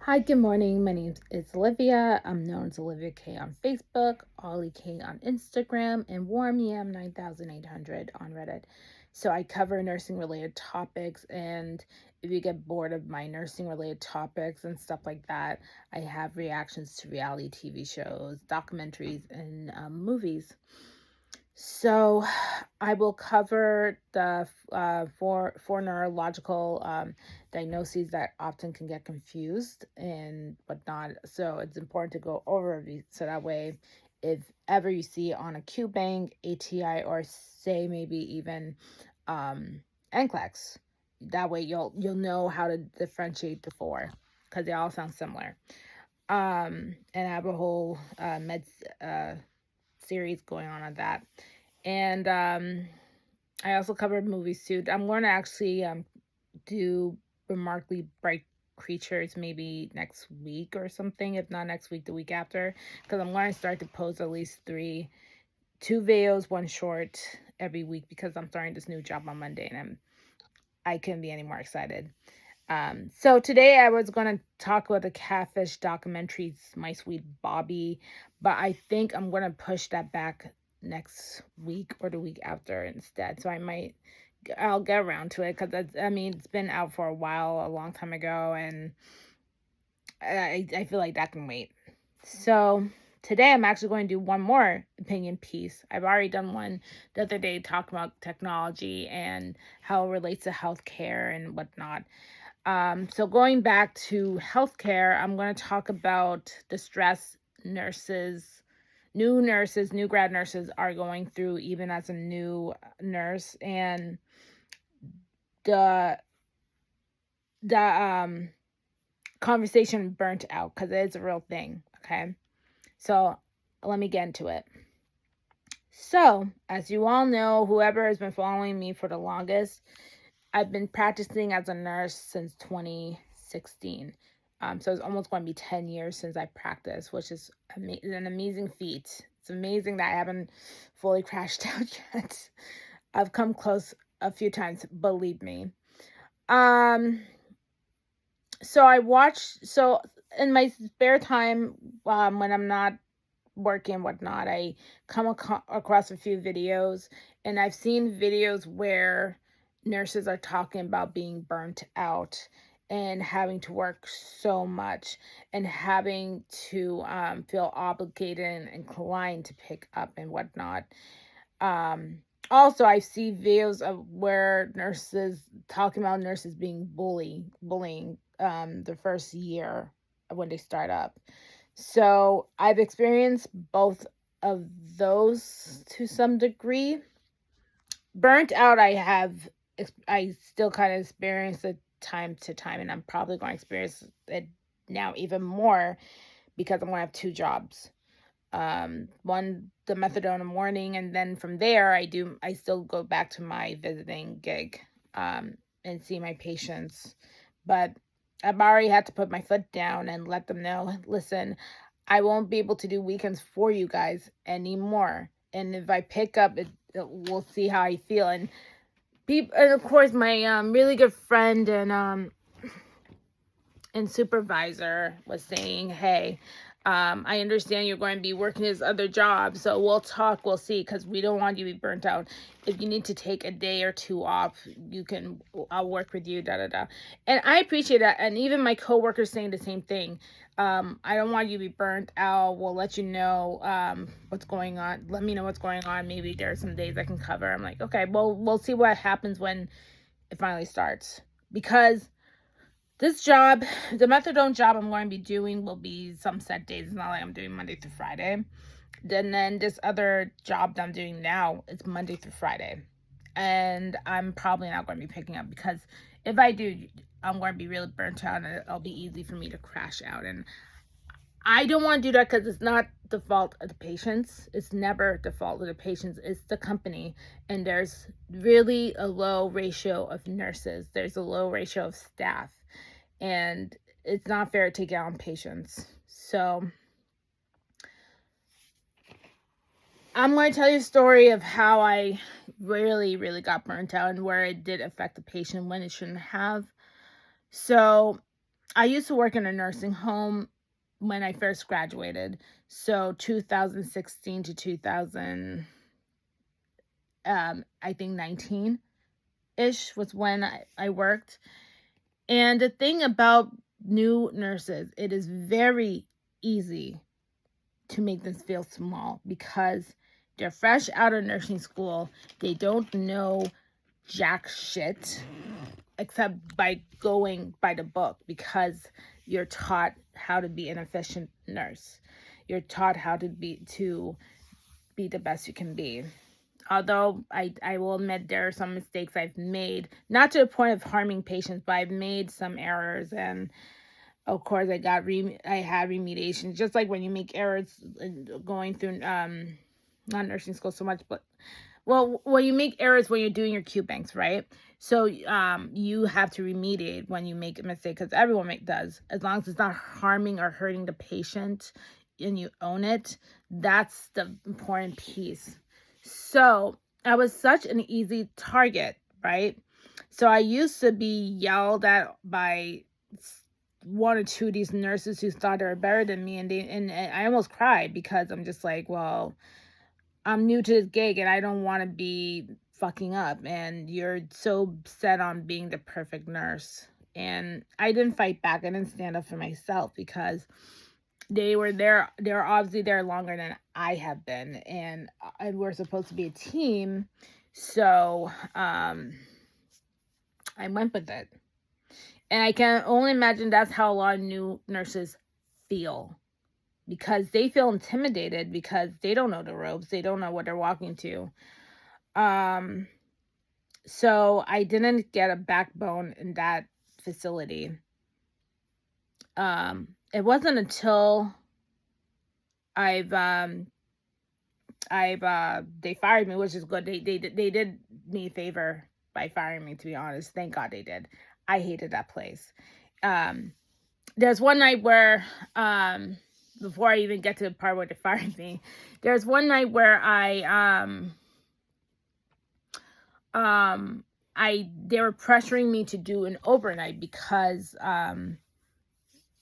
Hi, good morning. My name is Olivia. I'm known as Olivia K on Facebook, Ollie K on Instagram, and WarmEM 9800 on Reddit. So I cover nursing related topics, and if you get bored of my nursing related topics and stuff like that, I have reactions to reality TV shows, documentaries, and movies. So, I will cover the four neurological diagnoses that often can get confused and whatnot. So it's important to go over these so that way, if ever you see on a Q bank, ATI, or say maybe even NCLEX, that way you'll know how to differentiate the four because they all sound similar. And I have a whole meds series going on that. And I also covered movies too. I'm going to actually do Remarkably Bright Creatures maybe next week or something. If not next week, the week after, because I'm going to start to post at least two videos, one short every week because I'm starting this new job on Monday and I couldn't be any more excited. So today I was going to talk about the catfish documentaries, My Sweet Bobby, but I think I'm going to push that back next week or the week after instead. So I'll get around to it because it's been out for a while, a long time ago, and I feel like that can wait. So today I'm actually going to do one more opinion piece. I've already done one the other day talking about technology and how it relates to healthcare and whatnot. So going back to healthcare, I'm going to talk about the stress new grad nurses are going through even as a new nurse, and the the conversation burnt out because it is a real thing. Okay, so let me get into it. So, as you all know, whoever has been following me for the longest, I've been practicing as a nurse since 2016. So it's almost going to be 10 years since I practiced, which is an amazing feat. It's amazing that I haven't fully crashed out yet. I've come close a few times, believe me. So in my spare time, when I'm not working whatnot, I come across a few videos, and I've seen videos where nurses are talking about being burnt out and having to work so much and having to feel obligated and inclined to pick up and whatnot. Also, I see videos of where nurses talking about nurses being bullying the first year when they start up. So I've experienced both of those to some degree. Burnt out, I still kind of experience it time to time, and I'm probably going to experience it now even more because I'm going to have two jobs. One, the methadone in the morning, and then from there, I still go back to my visiting gig, and see my patients. But I've already had to put my foot down and let them know, listen, I won't be able to do weekends for you guys anymore. And if I pick up, we'll see how I feel. And of course, my really good friend and supervisor was saying, hey, I understand you're going to be working this other job, so we'll talk, we'll see, because we don't want you to be burnt out. If you need to take a day or two off, I'll work with you, da da da. And I appreciate that. And even my coworkers saying the same thing. I don't want you to be burnt out. We'll let you know what's going on. Let me know what's going on. Maybe there are some days I can cover. I'm like, okay, well, we'll see what happens when it finally starts. Because this job, the methadone job I'm going to be doing will be some set days. It's not like I'm doing Monday through Friday. Then this other job that I'm doing now is Monday through Friday. And I'm probably not going to be picking up because if I do, I'm going to be really burnt out and it'll be easy for me to crash out. And I don't want to do that because it's not the fault of the patients. It's never the fault of the patients. It's the company. And there's really a low ratio of nurses. There's a low ratio of staff. And it's not fair to take out on patients. So I'm going to tell you a story of how I really, really got burnt out and where it did affect the patient when it shouldn't have. So I used to work in a nursing home when I first graduated. So 2016 to 2000, I think 19-ish was when I worked. And the thing about new nurses, it is very easy to make them feel small because they're fresh out of nursing school. They don't know jack shit except by going by the book, because you're taught how to be an efficient nurse. You're taught how to be the best you can be. Although I will admit there are some mistakes I've made, not to the point of harming patients, but I've made some errors, and of course I had remediation. Just like when you make errors going through not nursing school so much, but when you make errors when you're doing your Q banks, right? So you have to remediate when you make a mistake, because everyone does, as long as it's not harming or hurting the patient and you own it. That's the important piece. So I was such an easy target, right? So I used to be yelled at by one or two of these nurses who thought they were better than me, and I almost cried, because I'm just like, well, I'm new to this gig and I don't want to be fucking up, and you're so set on being the perfect nurse. And I didn't fight back. I didn't stand up for myself, because they were obviously there longer than I have been, and we're supposed to be a team. So I went with it. And I can only imagine that's how a lot of new nurses feel, because they feel intimidated because they don't know the ropes. They don't know what they're walking to. So I didn't get a backbone in that facility. It wasn't until they fired me, which is good. They did me a favor by firing me, to be honest. Thank God they did. I hated that place. There's one night where, before I even get to the part where they fired me, there's one night where they were pressuring me to do an overnight because, there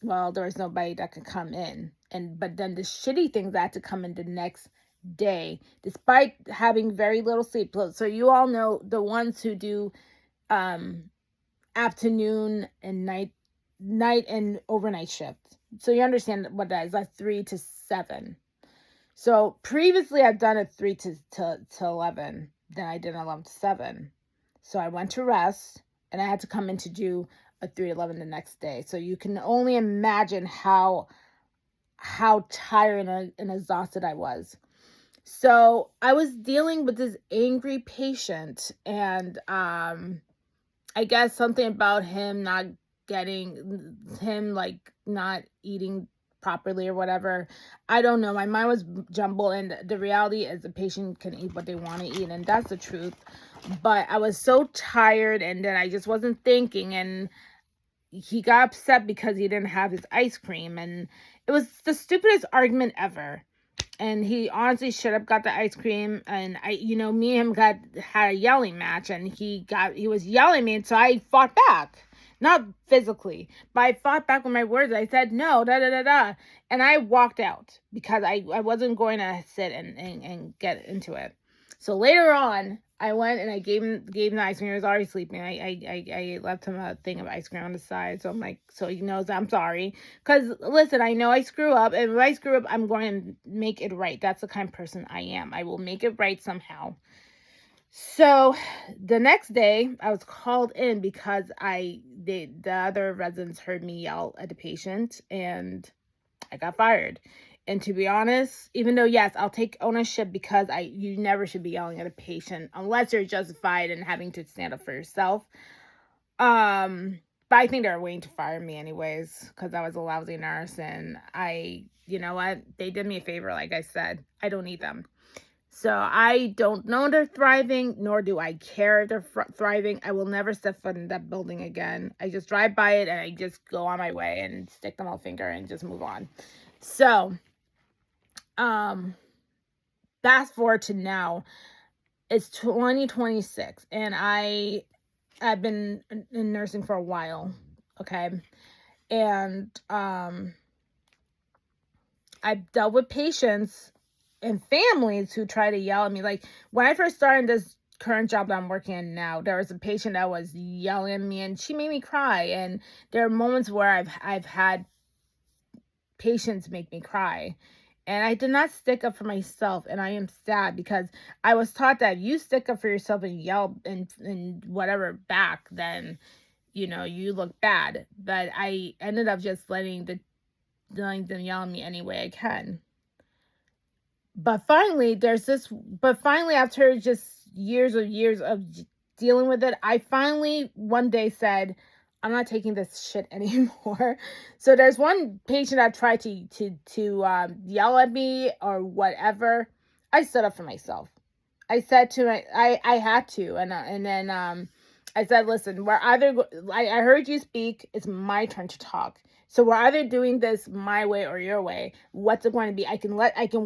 was nobody that could come in. But then the shitty things that had to come in the next day, despite having very little sleep. So you all know the ones who do, afternoon and night and overnight shifts. So you understand what that is, like 3 to 7. So previously I've done it 3 to 11. Then I did 11 to 7. So I went to rest, and I had to come in to do a 3 to 11 the next day. So you can only imagine how tired and exhausted I was. So I was dealing with this angry patient, and I guess something about him not eating properly or whatever. I don't know. My mind was jumbled, and the reality is the patient can eat what they want to eat, and that's the truth. But I was so tired, and then I just wasn't thinking, and he got upset because he didn't have his ice cream, and it was the stupidest argument ever. And he honestly should have got the ice cream. And me and him had a yelling match, and he was yelling at me, and so I fought back. Not physically, but I fought back with my words. I said, no, da-da-da-da. And I walked out because I wasn't going to sit and get into it. So later on, I went and I gave him the ice cream. He was already sleeping. I left him a thing of ice cream on the side. So I'm like, so he knows I'm sorry. Because, listen, I know I screw up. And if I screw up, I'm going to make it right. That's the kind of person I am. I will make it right somehow. So the next day, I was called in because the other residents heard me yell at the patient, and I got fired. And to be honest, even though, yes, I'll take ownership, because you never should be yelling at a patient unless you're justified in having to stand up for yourself. But I think they were waiting to fire me anyways, because I was a lousy nurse, and you know what? They did me a favor, like I said. I don't need them. So I don't know they're thriving, nor do I care if they're thriving. I will never step foot in that building again. I just drive by it, and I just go on my way and stick the middle finger and just move on. So, fast forward to now. It's 2026, and I've been in nursing for a while, okay? And I've dealt with patients and families who try to yell at me. Like when I first started this current job that I'm working in now, there was a patient that was yelling at me and she made me cry. And there are moments where I've had patients make me cry. And I did not stick up for myself, and I am sad because I was taught that if you stick up for yourself and yell and whatever back, then you look bad. But I ended up just letting them yell at me any way I can. But finally, after just years of dealing with it, I finally one day said, I'm not taking this shit anymore. So there's one patient that tried to yell at me or whatever. I stood up for myself. I said I had to, and then I said, listen, we're either I heard you speak. It's my turn to talk. So we're either doing this my way or your way. What's it going to be? I can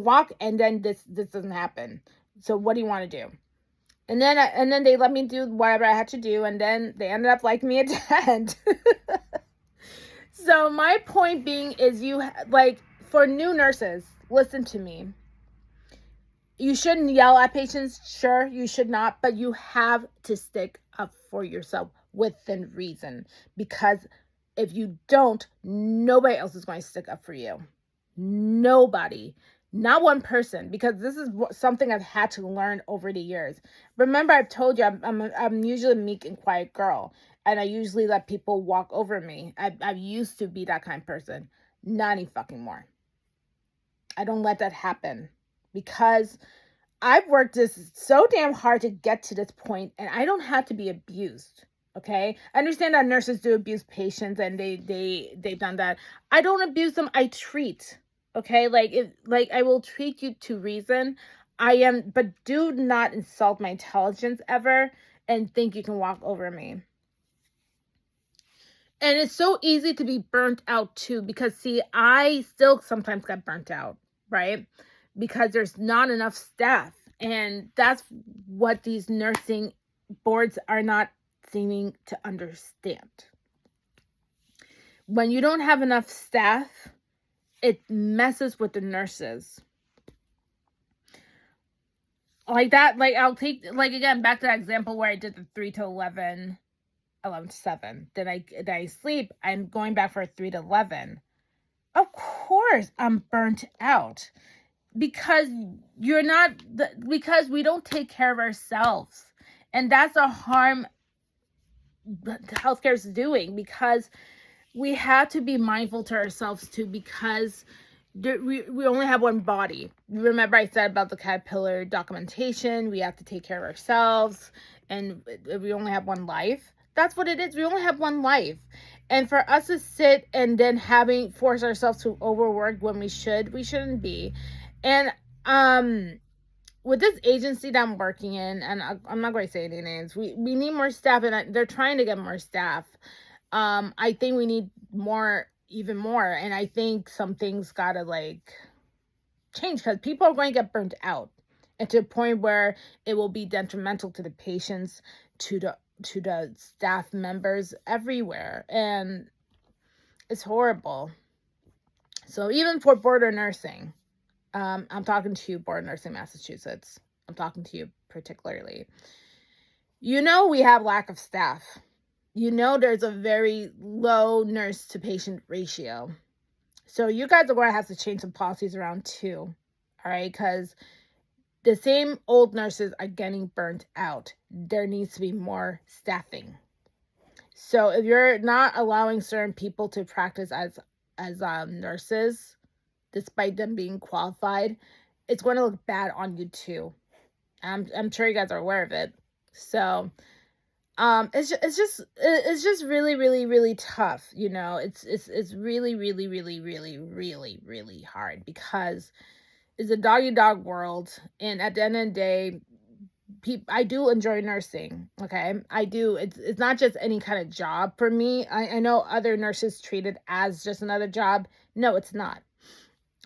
walk, and then this doesn't happen. So what do you want to do? And then they let me do whatever I had to do, and then they ended up liking me at the end. So my point being is, for new nurses, listen to me. You shouldn't yell at patients. Sure, you should not, but you have to stick up for yourself within reason, because if you don't, nobody else is going to stick up for you. Nobody. Not one person, because this is something I've had to learn over the years. Remember, I've told you I'm usually a meek and quiet girl, and I usually let people walk over me. I used to be that kind of person. Not any fucking more. I don't let that happen, because I've worked this so damn hard to get to this point, and I don't have to be abused. Okay, I understand that nurses do abuse patients, and they've done that. I don't abuse them. I treat. Okay, I will treat you to reason. But do not insult my intelligence ever and think you can walk over me. And it's so easy to be burnt out too, because see, I still sometimes get burnt out, right? Because there's not enough staff, and that's what these nursing boards are not seeming to understand. When you don't have enough staff, it messes with the nurses. Like that, I'll take, again, back to that example where I did the 3 to 11, 11 to 7. Then I sleep, I'm going back for a 3 to 11. Of course, I'm burnt out. Because because we don't take care of ourselves. And that's a harm healthcare is doing, because we have to be mindful to ourselves too, because we only have one body. Remember I said about the caterpillar documentation, we have to take care of ourselves, and we only have one life. That's what it is. We only have one life. And for us to sit and then force ourselves to overwork when we shouldn't be. And with this agency that I'm working in, and I'm not going to say any names, we need more staff, and they're trying to get more staff. I think we need even more, and I think some things gotta change, because people are going to get burnt out, and to a point where it will be detrimental to the patients, to the staff members everywhere, and it's horrible. So even for border nursing, I'm talking to you, Board Nursing Massachusetts. I'm talking to you particularly. We have lack of staff. There's a very low nurse to patient ratio. So you guys are going to have to change some policies around too. All right, because the same old nurses are getting burnt out. There needs to be more staffing. So if you're not allowing certain people to practice as nurses, despite them being qualified, it's going to look bad on you too. I'm sure you guys are aware of it. So it's just really, really, really tough. It's really, really, really, really, really, really hard, because it's a dog world, and at the end of the day, I do enjoy nursing. Okay, I do. It's not just any kind of job for me. I know other nurses treat it as just another job. No, it's not.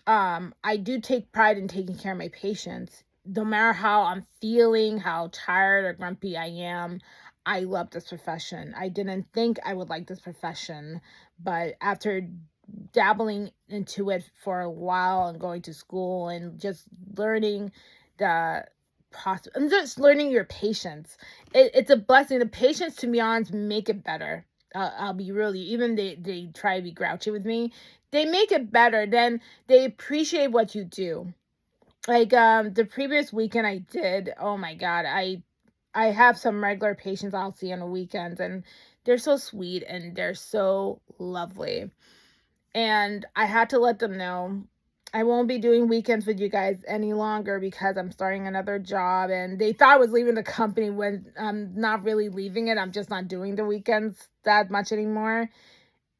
I do take pride in taking care of my patients. No matter how I'm feeling, how tired or grumpy I am, I love this profession. I didn't think I would like this profession, but after dabbling into it for a while and going to school and just learning the process and just learning your patience, it's a blessing. The patience, to be honest, make it better. I'll be really, even they try to be grouchy with me, they make it better. Then they appreciate what you do. Like the previous weekend I did, oh my god, I have some regular patients I'll see on the weekends, and they're so sweet and they're so lovely. And I had to let them know I won't be doing weekends with you guys any longer because I'm starting another job. And they thought I was leaving the company when I'm not really leaving it. I'm just not doing the weekends that much anymore.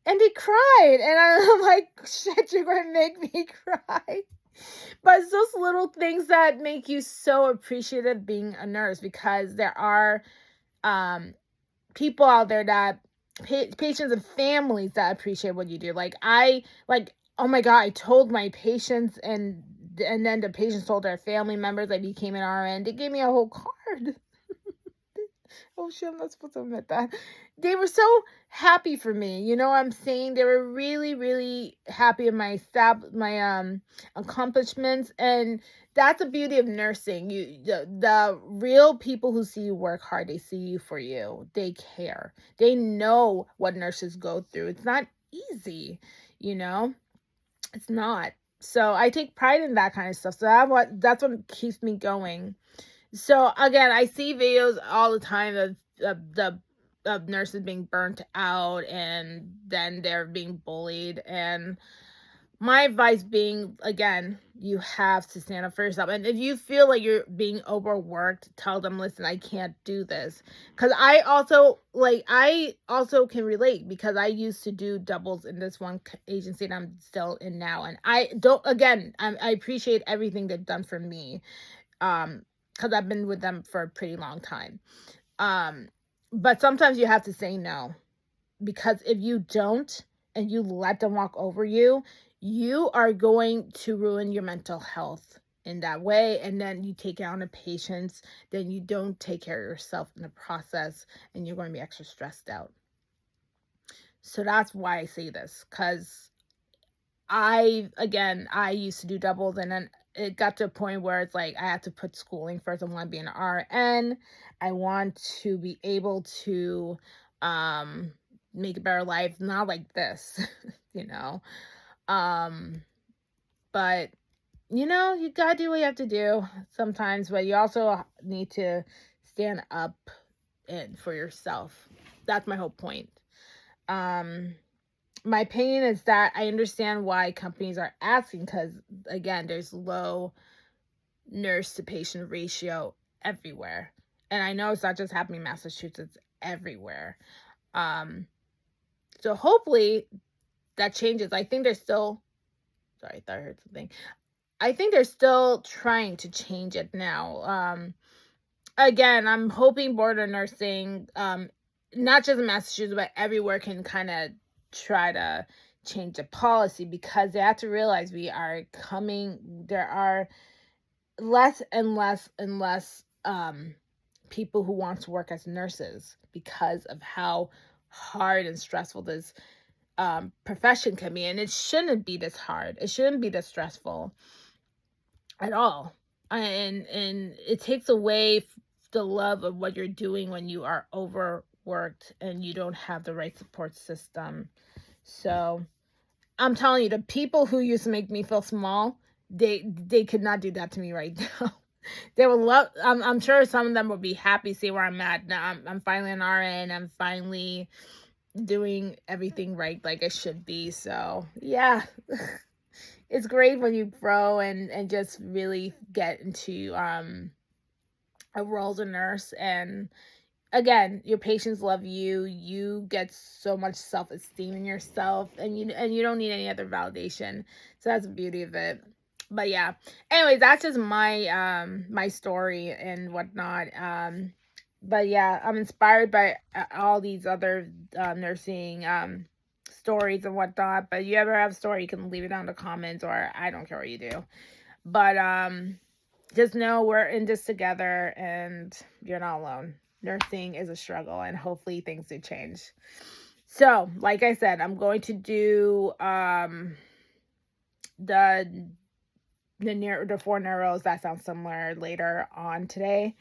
And they cried. And I'm like, shit, you're going to make me cry. But it's those little things that make you so appreciative being a nurse, because there are people out there that patients and families that appreciate what you do. Oh my god, I told my patients, and then the patients told their family members I became an RN. They gave me a whole card. Oh shit, I'm not supposed to admit that. They were so happy for me. You know what I'm saying? They were really, really happy with my accomplishments. And that's the beauty of nursing. The real people who see you work hard, they see you for you. They care. They know what nurses go through. It's not easy, you know? It's not. So I take pride in that kind of stuff. So that's what keeps me going. So again, I see videos all the time of nurses being burnt out, and then they're being bullied. And my advice being, again, you have to stand up for yourself. And if you feel like you're being overworked, tell them, listen, I can't do this. Because I also can relate, because I used to do doubles in this one agency that I'm still in now. And I appreciate everything they've done for me. Because I've been with them for a pretty long time. But sometimes you have to say no, because if you don't and you let them walk over you, you are going to ruin your mental health in that way. And then you take out the patients, then you don't take care of yourself in the process, and you're going to be extra stressed out. So that's why I say this, because I used to do doubles, and then it got to a point where it's like I have to put schooling first. I want to be an RN. I want to be able to make a better life, not like this, you know. But you know, you gotta do what you have to do sometimes, but you also need to stand up and for yourself. That's my whole point. My opinion is that I understand why companies are asking, because again, there's low nurse to patient ratio everywhere. And I know it's not just happening in Massachusetts, everywhere. So hopefully that changes. I think they're still, sorry, I thought I heard something. I think they're still trying to change it now. Again, I'm hoping border nursing, not just in Massachusetts, but everywhere, can kind of try to change the policy, because they have to realize there are less and less and less people who want to work as nurses, because of how hard and stressful this profession can be. And it shouldn't be this hard. It shouldn't be this stressful at all. And it takes away the love of what you're doing when you are overworked and you don't have the right support system. So I'm telling you, the people who used to make me feel small, they could not do that to me right now. They will love. I'm sure some of them will be happy to see where I'm at now. I'm finally an RN. I'm finally doing everything right, like I should be. So yeah, it's great when you grow and just really get into a role as a nurse. And again, your patients love you. You get so much self-esteem in yourself, and you don't need any other validation. So that's the beauty of it. But yeah, anyways, that's just my my story and whatnot. But yeah, I'm inspired by all these other nursing stories and whatnot. But you ever have a story, you can leave it down in the comments, or I don't care what you do. But just know we're in this together, and you're not alone. nursing is a struggle, and hopefully things do change. So, like I said, I'm going to do the 4 neuros that sounds similar later on today.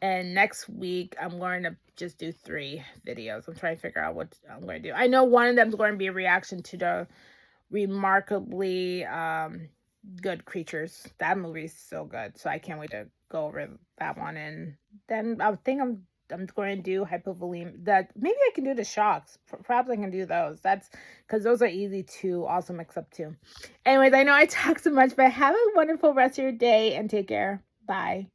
And next week, I'm going to just do 3 videos. I'm trying to figure out what I'm going to do. I know one of them is going to be a reaction to the Remarkably Good Creatures. That movie's so good. So I can't wait to go over that one. And then I think I'm going to do hypovolemia. That maybe I can do the shocks. Perhaps I can do those. That's because those are easy to also mix up too. Anyways, I know I talk so much, but have a wonderful rest of your day and take care. Bye.